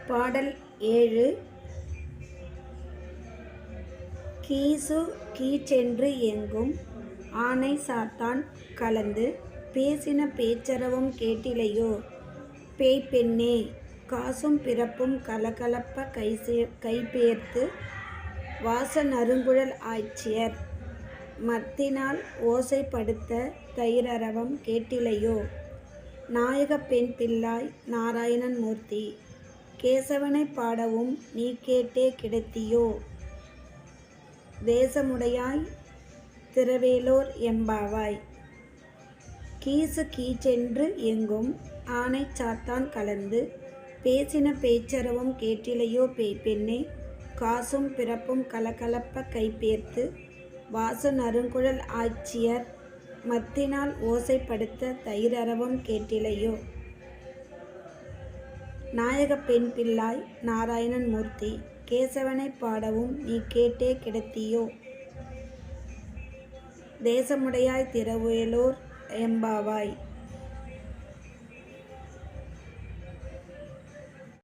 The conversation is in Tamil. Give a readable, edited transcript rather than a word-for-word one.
பாடல் 7. கீசு கீச்சென்று எங்கும் ஆனை சாத்தான் கலந்து பேசின பேச்சரவும் கேட்டிலையோ பேய்ப்பெண்ணே காசும் பிறப்பும் கலகலப்ப கைபேர்த்து வாச நறுங்குழல் ஆய்ச்சியர் மத்தினால் ஓசைப்படுத்த தயிரரவம் கேட்டிலையோ நாயகப் பெண் பிள்ளாய் நாராயணன் மூர்த்தி கேசவனைப் பாடவும் நீ கேட்டே கிடத்தியோ தேசமுடையாய் திரவேலோர் எம்பாவாய். கீசு கீச்சென்று எங்கும் ஆனை சாத்தான் கலந்து பேசின பேச்சரவும் கேட்டிலையோ பேய்ப்பெண்ணே காசும் பிறப்பும் கலகலப்ப கைபேர்த்து வாச நறுங்குழல் ஆய்ச்சியர் மத்தினால் ஓசைப்படுத்த தயிரரவம் கேட்டிலையோ நாயகப் பெண் பிள்ளாய் நாராயணன் மூர்த்தி கேசவனைப் பாடவும் நீ கேட்டே கிடத்தியோ தேசமுடையாய் திரவேலோர் எம்பாவாய்.